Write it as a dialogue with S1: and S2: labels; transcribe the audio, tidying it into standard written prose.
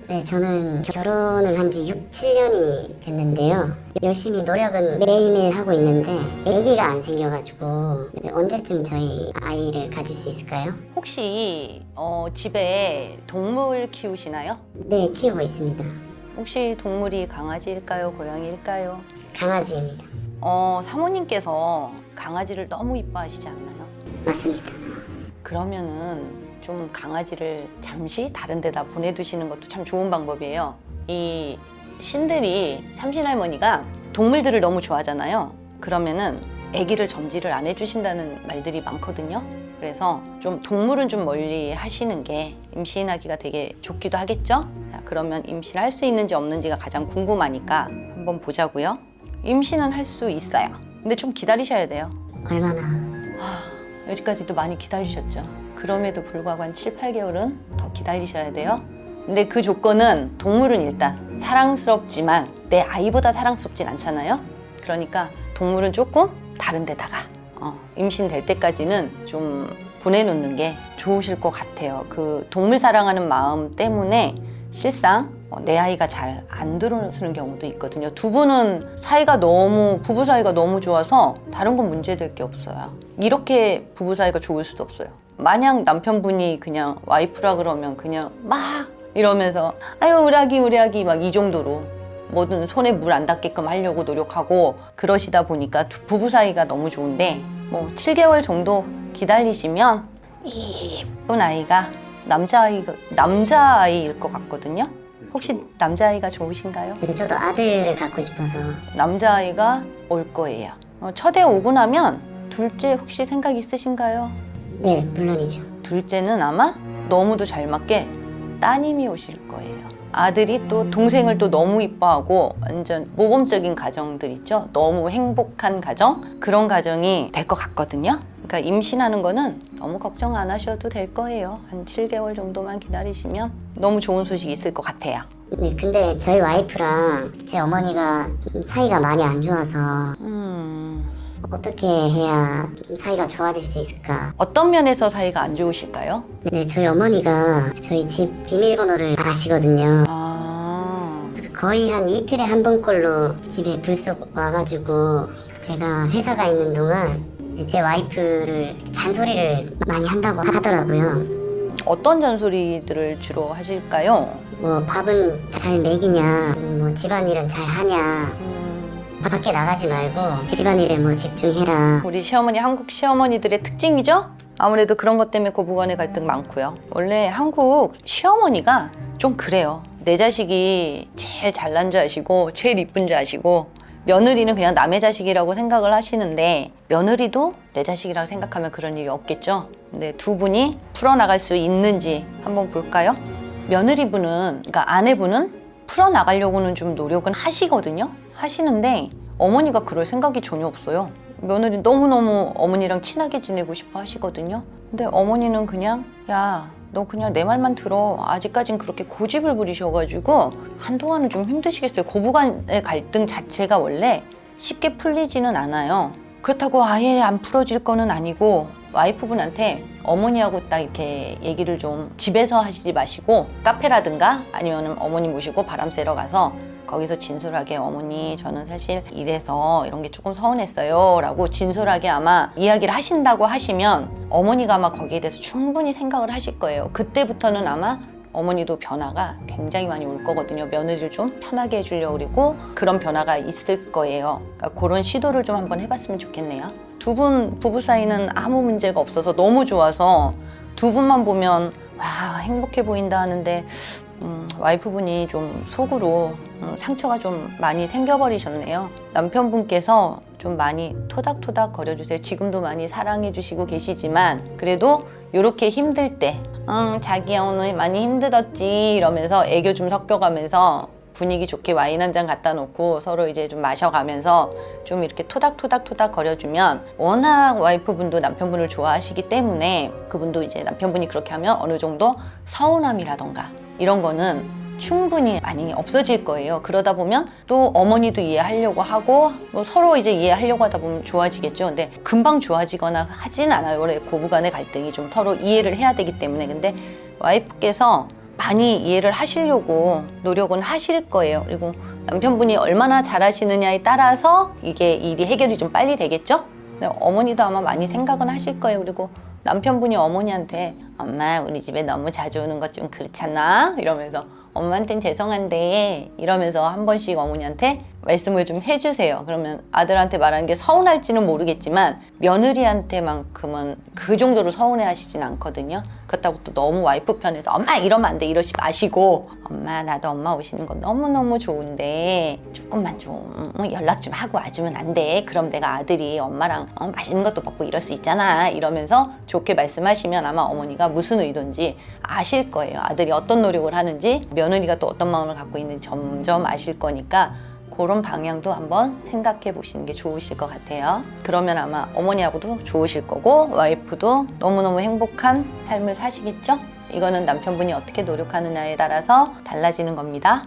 S1: 네, 저는 결혼을 한 지 6, 7년이 됐는데요. 열심히 노력은 매일매일 하고 있는데 아기가 안 생겨가지고 언제쯤 저희 아이를 가질 수 있을까요?
S2: 혹시 집에 동물 키우시나요?
S1: 네, 키우고 있습니다.
S2: 혹시 동물이 강아지일까요? 고양이일까요?
S1: 강아지입니다.
S2: 사모님께서 강아지를 너무 이뻐하시지 않나요?
S1: 맞습니다.
S2: 그러면은 좀 강아지를 잠시 다른 데다 보내두시는 것도 참 좋은 방법이에요. 이 신들이, 삼신할머니가 동물들을 너무 좋아하잖아요. 그러면은 아기를 점지를 안 해주신다는 말들이 많거든요. 그래서 좀 동물은 좀 멀리 하시는 게 임신하기가 되게 좋기도 하겠죠? 자, 그러면 임신을 할 수 있는지 없는지가 가장 궁금하니까 한번 보자고요. 임신은 할 수 있어요. 근데 좀 기다리셔야 돼요.
S1: 얼마나?
S2: 여기까지도 많이 기다리셨죠. 그럼에도 불구하고 한 7, 8개월은 더 기다리셔야 돼요. 근데 그 조건은 동물은 일단 사랑스럽지만 내 아이보다 사랑스럽진 않잖아요. 그러니까 동물은 조금 다른 데다가 임신될 때까지는 좀 보내놓는 게 좋으실 것 같아요. 그 동물 사랑하는 마음 때문에 실상 내 아이가 잘 안 들어서는 경우도 있거든요. 두 분은 부부 사이가 너무 좋아서 다른 건 문제될 게 없어요. 이렇게 부부 사이가 좋을 수도 없어요. 만약 남편분이 그냥 와이프라 그러면 그냥 막 이러면서 아유 우리 아기 막 이 정도로 뭐든 손에 물 안 닿게끔 하려고 노력하고 그러시다 보니까 부부 사이가 너무 좋은데 뭐 7개월 정도 기다리시면 이쁜 아이가 남자아이일 것 같거든요. 혹시 남자아이가 좋으신가요?
S1: 근데 저도 아들을 갖고 싶어서.
S2: 남자아이가 올 거예요. 첫애 오고 나면 둘째 혹시 생각 있으신가요?
S1: 네, 물론이죠.
S2: 둘째는 아마 너무도 잘 맞게 따님이 오실 거예요. 아들이 또 동생을 또 너무 이뻐하고 완전 모범적인 가정들 있죠? 너무 행복한 가정? 그런 가정이 될 것 같거든요. 그러니까 임신하는 거는 너무 걱정 안 하셔도 될 거예요. 한 7개월 정도만 기다리시면 너무 좋은 소식이 있을 것 같아요.
S1: 네, 근데 저희 와이프랑 제 어머니가 좀 사이가 많이 안 좋아서 어떻게 해야 좀 사이가 좋아질 수 있을까?
S2: 어떤 면에서 사이가 안 좋으실까요?
S1: 네, 저희 어머니가 저희 집 비밀번호를 아시거든요. 거의 한 이틀에 한 번꼴로 집에 불쑥 와가지고 제가 회사가 있는 동안 이제 제 와이프를 잔소리를 많이 한다고 하더라고요.
S2: 어떤 잔소리들을 주로 하실까요?
S1: 뭐 밥은 잘 먹이냐, 뭐 집안일은 잘 하냐, 밖에 나가지 말고 집안일에 뭐 집중해라.
S2: 우리 시어머니, 한국 시어머니들의 특징이죠? 아무래도 그런 것 때문에 고부간의 갈등 많고요. 원래 한국 시어머니가 좀 그래요. 내 자식이 제일 잘난 줄 아시고 제일 이쁜 줄 아시고 며느리는 그냥 남의 자식이라고 생각을 하시는데 며느리도 내 자식이라고 생각하면 그런 일이 없겠죠. 근데 두 분이 풀어나갈 수 있는지 한번 볼까요? 며느리분은, 그러니까 아내분은 풀어나가려고는 좀 노력은 하시거든요. 하시는데 어머니가 그럴 생각이 전혀 없어요. 며느리 너무너무 어머니랑 친하게 지내고 싶어 하시거든요. 근데 어머니는 그냥 야, 너 그냥 내 말만 들어. 아직까진 그렇게 고집을 부리셔가지고 한동안은 좀 힘드시겠어요. 고부간의 갈등 자체가 원래 쉽게 풀리지는 않아요. 그렇다고 아예 안 풀어질 거는 아니고 와이프분한테 어머니하고 딱 이렇게 얘기를 좀 집에서 하시지 마시고 카페라든가 아니면 어머니 모시고 바람 쐬러 가서 거기서 진솔하게 어머니 저는 사실 이래서 이런 게 조금 서운했어요 라고 진솔하게 아마 이야기를 하신다고 하시면 어머니가 아마 거기에 대해서 충분히 생각을 하실 거예요. 그때부터는 아마 어머니도 변화가 굉장히 많이 올 거거든요. 며느리를 좀 편하게 해주려고 그리고 그런 변화가 있을 거예요. 그러니까 그런 시도를 좀 한번 해봤으면 좋겠네요. 두 분 부부 사이는 아무 문제가 없어서 너무 좋아서 두 분만 보면 와 행복해 보인다 하는데 와이프분이 좀 속으로 상처가 좀 많이 생겨버리셨네요. 남편분께서 좀 많이 토닥토닥 거려주세요. 지금도 많이 사랑해 주시고 계시지만 그래도 이렇게 힘들 때 자기야 오늘 많이 힘들었지 이러면서 애교 좀 섞여가면서 분위기 좋게 와인 한 잔 갖다 놓고 서로 이제 좀 마셔가면서 좀 이렇게 토닥토닥 거려주면 워낙 와이프분도 남편분을 좋아하시기 때문에 그분도 이제 남편분이 그렇게 하면 어느 정도 서운함이라던가 이런 거는 충분히 많이 없어질 거예요. 그러다 보면 또 어머니도 이해하려고 하고 뭐 서로 이제 이해하려고 하다 보면 좋아지겠죠. 근데 금방 좋아지거나 하진 않아요. 원래 고부간의 갈등이 좀 서로 이해를 해야 되기 때문에. 근데 와이프께서 많이 이해를 하시려고 노력은 하실 거예요. 그리고 남편분이 얼마나 잘하시느냐에 따라서 이게 일이 해결이 좀 빨리 되겠죠? 근데 어머니도 아마 많이 생각은 하실 거예요. 그리고 남편분이 어머니한테 엄마 우리 집에 너무 자주 오는 것 좀 그렇잖아 이러면서 엄마한테는 죄송한데 이러면서 한 번씩 어머니한테 말씀을 좀 해주세요. 그러면 아들한테 말하는 게 서운할지는 모르겠지만 며느리한테만큼은 그 정도로 서운해 하시진 않거든요. 그렇다고 또 너무 와이프 편에서 엄마 이러면 안 돼 이러지 마시고 엄마 나도 엄마 오시는 거 너무너무 좋은데 조금만 좀 연락 좀 하고 와주면 안 돼? 그럼 내가 아들이 엄마랑 맛있는 것도 먹고 이럴 수 있잖아 이러면서 좋게 말씀하시면 아마 어머니가 무슨 의도인지 아실 거예요. 아들이 어떤 노력을 하는지 며느리가 또 어떤 마음을 갖고 있는지 점점 아실 거니까 그런 방향도 한번 생각해 보시는 게 좋으실 것 같아요. 그러면 아마 어머니하고도 좋으실 거고 와이프도 너무너무 행복한 삶을 사시겠죠? 이거는 남편분이 어떻게 노력하느냐에 따라서 달라지는 겁니다.